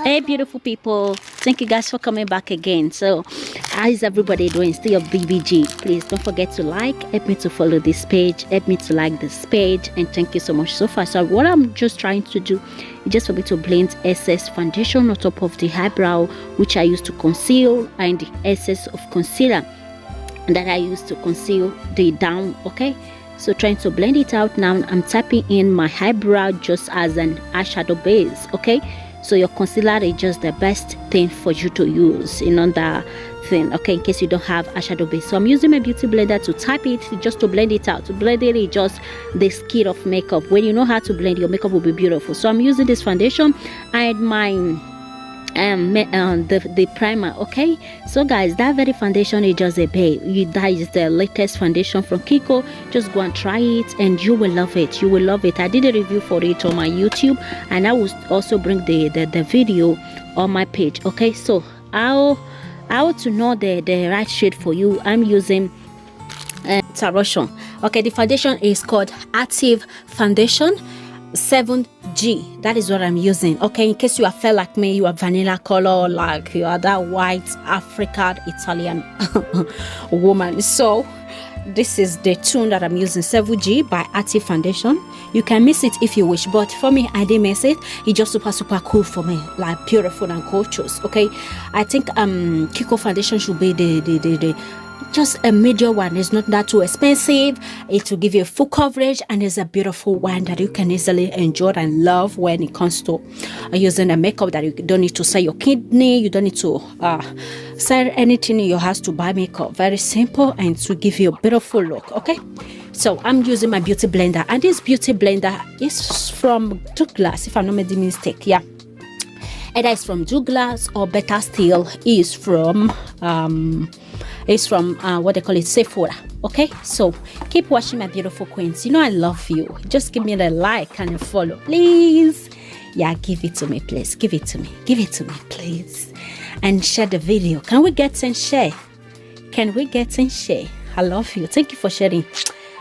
Hey beautiful people, thank you guys for coming back again. So how is everybody doing? Still your BBG. Please don't forget to like, help me to follow this page, help me to like this page, and thank you so much so far. So what I'm just trying to do is just for me to blend excess foundation on top of the eyebrow, which I used to conceal, and the excess of concealer that I used to conceal the down. Okay, so trying to blend it out. Now I'm tapping in my eyebrow just as an eyeshadow base. Okay, so your concealer is just the best thing for you to use in that thing, okay, in case you don't have eyeshadow base. So I'm using my beauty blender to tap it, just to blend it out. To blend it is just the skill of makeup. When you know how to blend, your makeup will be beautiful. So I'm using this foundation and my the primer. Okay, so guys, that very foundation is just a babe. That is the latest foundation from KiKo. Just go and try it and you will love it. You will love it. I did a review for it on my YouTube, and I will also bring the video on my page. Okay, so how to know the right shade for you. I'm using Taroshon. Okay, the foundation is called Active Foundation 7G. That is what I'm using. Okay, in case you are felt like me, you are vanilla color, like you are that white African Italian woman. So this is the tune that I'm using, 7G by Active Foundation. You can miss it if you wish, but for me, I didn't miss it. It's just super cool for me, like beautiful and gorgeous. Okay, I think KiKo foundation should be the just a medium one. It's not that too expensive. It will give you full coverage, and it's a beautiful one that you can easily enjoy and love when it comes to using a makeup. That you don't need to sell your kidney, you don't need to sell anything in your house to buy makeup. Very simple, and to give you a beautiful look. Okay, so I'm using my beauty blender, and this beauty blender is from Douglas, if I'm not making a mistake. Yeah, either it's from Douglas or better still is from what they call it, Sephora. Okay, so keep watching my beautiful queens. You know I love you. Just give me the like and a follow, please. Yeah, give it to me, please. Give it to me, please, and share the video. Can we get and share? I love you. Thank you for sharing,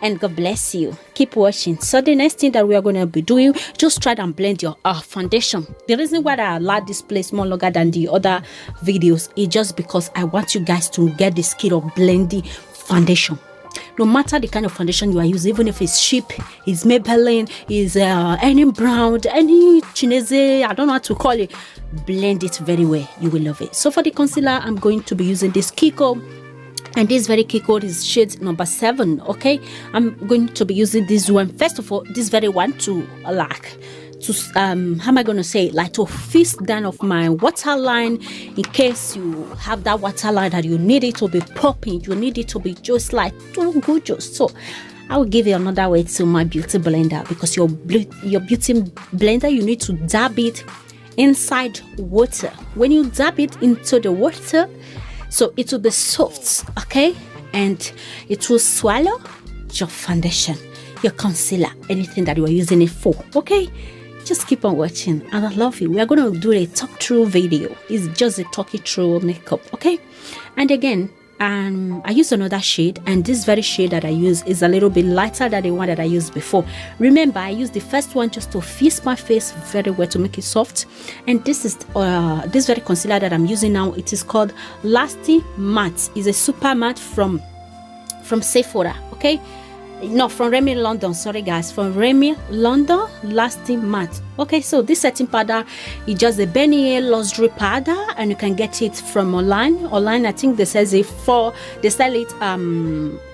and God bless you. Keep watching. So the next thing that we are going to be doing, just try and blend your foundation. The reason why I allowed this place more longer than the other videos is just because I want you guys to get the skill of blending foundation. No matter the kind of foundation you are using, even if it's cheap, it's Maybelline, is any brown, any Chinese, I don't know how to call it, blend it very well. You will love it. So for the concealer, I'm going to be using this KiKo. And this very KiKo is shade number 7. Okay, I'm going to be using this one. First of all, this very one to how am I going to say, like to fix down of my waterline, in case you have that waterline that you need it to be popping, you need it to be just like too gorgeous. So I will give you another way to my beauty blender, because your beauty blender, you need to dab it inside water. When you dab it into the water, so it will be soft, okay, and it will swallow your foundation, your concealer, anything that you are using it for. Okay, just keep on watching, and I love you. We are going to do a talk through video. It's just a talking through makeup. Okay, and again, I use another shade, and this very shade that I use is a little bit lighter than the one that I used before. Remember, I used the first one just to fix my face very well, to make it soft. And this is this very concealer that I'm using now. It is called Lasting Matte. It's a super matte from Sephora. Okay, no, from Remy London, sorry guys, from Remy London, Lasting Matte. Okay, so this setting powder is just a Benny luxury powder, and you can get it from online. I think they sell it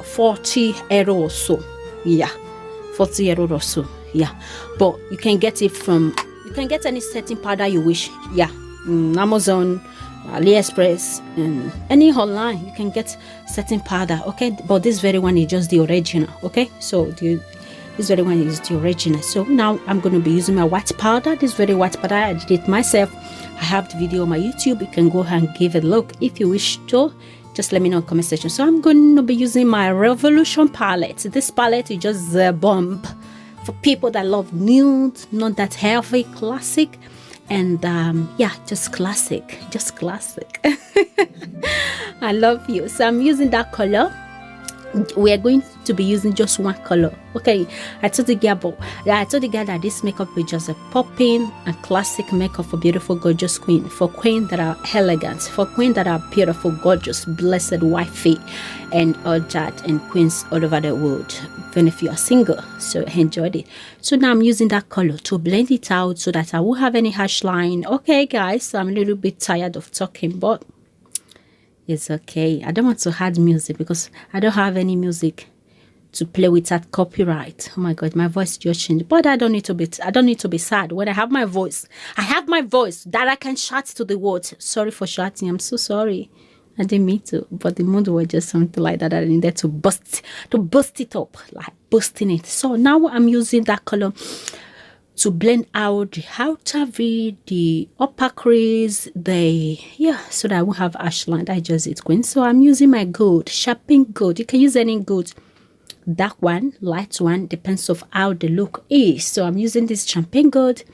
40 euro or so. Yeah, 40 euro or so. Yeah, but you can get it from, you can get any setting powder you wish. Yeah, Amazon, AliExpress, and any online you can get setting powder. Okay, but this very one is just the original. Okay, so this very one is the original. So now I'm going to be using my white powder. This very white powder, I did it myself. I have the video on my YouTube. You can go and give it a look if you wish to. Just let me know in the comment section. So I'm going to be using my Revolution palette. This palette is just a bomb for people that love nude, not that heavy, classic. And yeah, just classic. I love you. So I'm using that color we are going to be using just one color. Okay, I told the guy that this makeup is just a popping and classic makeup for beautiful gorgeous queen, for queen that are elegant, for queen that are beautiful gorgeous blessed wifey and all that, and queens all over the world, even if you are single. So I enjoyed it. So now I'm using that color to blend it out so that I won't have any harsh line. Okay guys, so I'm a little bit tired of talking, but it's okay. I don't want to add music because I don't have any music to play with that copyright. Oh my god, my voice just changed. But I don't need to be sad. When I have my voice that I can shout to the world. Sorry for shouting. I'm so sorry. I didn't mean to, but the mood was just something like that. I needed to bust it up, like busting it. So now I'm using that color to blend out the outer V, the upper crease, so that I won't have harsh line. I just it queen. So I'm using my gold, sharpened gold. You can use any gold, dark one, light one, depends of how the look is. So I'm using this champagne gold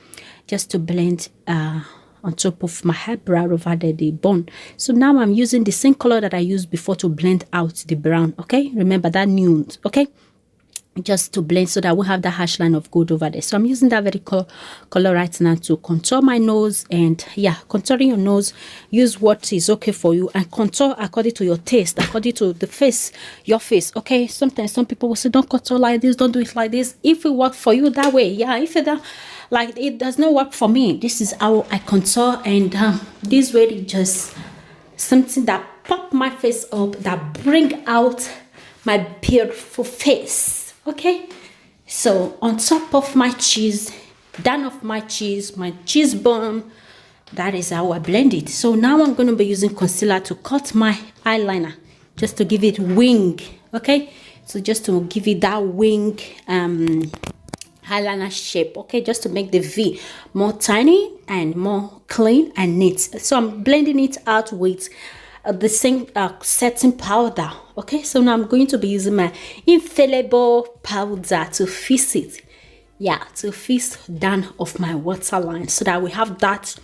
just to blend on top of my eyebrow over the bone. So now I'm using the same color that I used before to blend out the brown. Okay, remember that nude. Okay, just to blend so that we have the harsh line of gold over there. So I'm using that very color right now to contour my nose. And yeah, contouring your nose, use what is okay for you and contour according to your taste, according to the face, your face. Okay, sometimes some people will say don't contour like this, don't do it like this. If it works for you that way, yeah. If it like it does not work for me, this is how I contour. And this way is just something that pop my face up, that bring out my beautiful face. Okay, so on top of my cheese, down of my cheese bone, that is how I blend it. So now I'm going to be using concealer to cut my eyeliner, just to give it wing. Okay, so just to give it that wing eyeliner shape. Okay, just to make the V more tiny and more clean and neat. So I'm blending it out with the same setting powder. Okay, so now I'm going to be using my infallible powder to fix it, to fix down of my waterline, so that we have that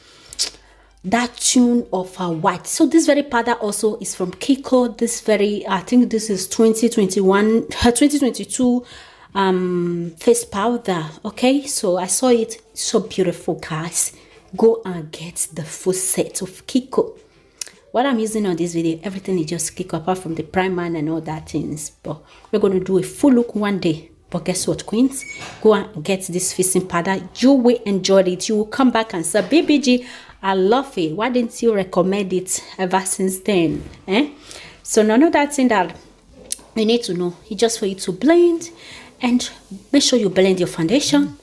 tune of white. So this very powder also is from KiKo. This very, I think this is 2022 face powder. Okay, so I saw it, so beautiful guys. Go and get the full set of KiKo. What I'm using on this video, everything is just KiKo apart from the primer and all that things. But we're going to do a full look one day. But guess what, queens? Go and get this fixing powder. You will enjoy it. You will come back and say, BBG, I love it. Why didn't you recommend it ever since then? So none of that thing that you need to know. It's just for you to blend. And make sure you blend your foundation.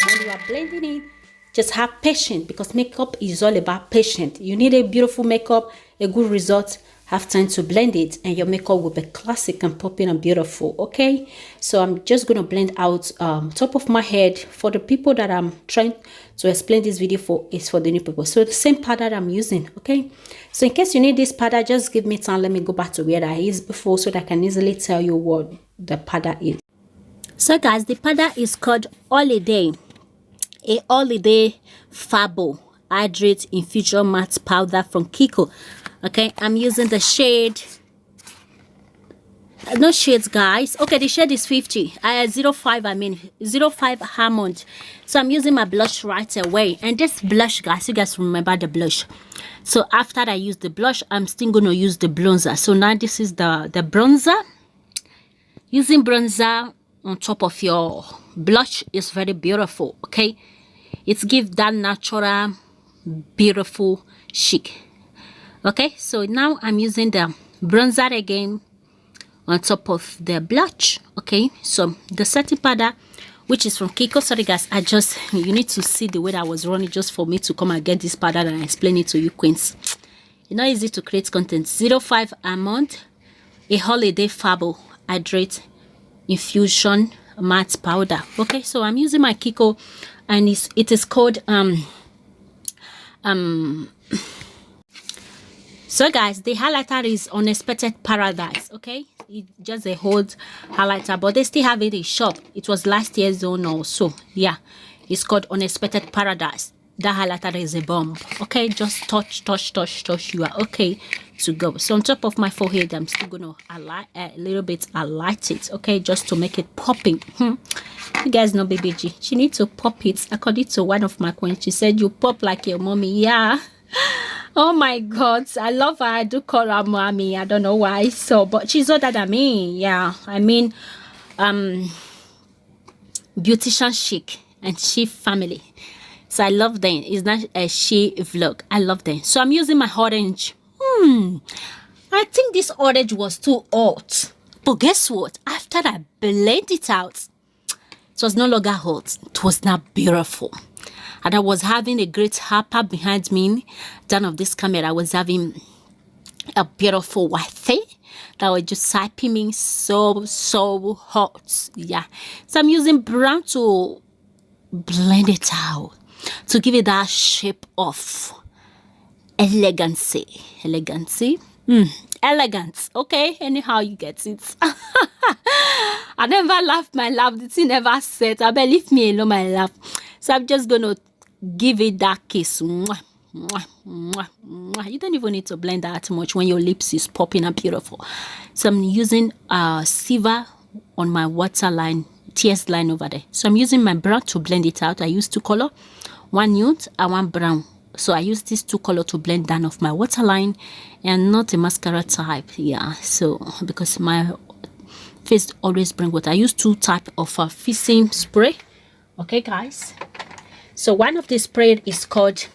When you are blending it, just have patience, because makeup is all about patience. You need a beautiful makeup, a good result, have time to blend it, and your makeup will be classic and popping and beautiful. Okay, so I'm just going to blend out top of my head. For the people that I'm trying to explain this video for, is for the new people. So the same powder that I'm using. Okay, so in case you need this powder, just give me time. Let me go back to where I is before, so that I can easily tell you what the powder is. So guys, the powder is called Holiday. A Holiday Fabo Hydrate Infusion Matte Powder from KiKo. Okay, I'm using the shade, no shades guys. Okay, the shade is 50, 05, 05 Almond. So I'm using my blush right away. And this blush, guys, you guys remember the blush. So after I use the blush, I'm still going to use the bronzer. So now this is the bronzer. Using bronzer on top of your blush is very beautiful. Okay, it gives that natural beautiful chic. Okay, so now I'm using the bronzer again on top of the blush. Okay, so the setting powder, which is from KiKo. Sorry guys, you need to see the way that I was running just for me to come and get this powder and explain it to you queens. It's not easy to create content. 05 Almond, a Holiday Fabo Hydrate Infusion Matte Powder. Okay, so I'm using my KiKo, and it is called so guys, the highlighter is Unexpected Paradise. Okay, it's just a old highlighter, but they still have it in shop. It was last year's own also. Yeah, it's called Unexpected Paradise. That highlighter is a bomb. Okay, just touch, you are okay to go. So on top of my forehead, I'm still gonna a little bit highlight it, okay, just to make it popping. You guys know baby G, she needs to pop it. According to one of my queens, she said you pop like your mommy. Yeah. Oh my god, I love her. I do call her mommy. I don't know why. So, but she's older than me. Yeah, I mean, beautician chic and she family. So I love them. It's not a she vlog. I love them. So I'm using my orange. I think this orange was too hot. But guess what? After I blend it out, it was no longer hot. It was now beautiful. And I was having a great harper behind me. Down of this camera, I was having a beautiful wifey that was just hyping me so hot. Yeah. So I'm using brown to blend it out, to give it that shape of elegancy. Elegance. Okay, anyhow you get it. I never laughed my laugh. The thing never said. I bet leave me alone my laugh. So I'm just gonna give it that kiss. Mwah, mwah, mwah, mwah. You don't even need to blend that much when your lips is popping and beautiful. So I'm using silver on my waterline, tears line over there. So I'm using my brown to blend it out. I use two color, one nude and one brown. So I use these two color to blend down of my waterline and not a mascara type. Yeah, so because my face always bring water. I use two type of fixing spray. Okay guys, so one of the spray is called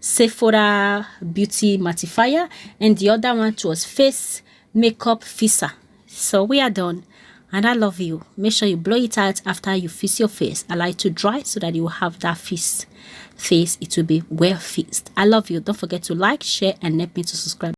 Sephora Beauty Mattifier and the other one was Face Makeup Fixer. So we are done and I love you. Make sure you blow it out after you fix your face. Allow it to dry so that you will have that face. It will be well fixed. I love you. Don't forget to like, share and help me to subscribe.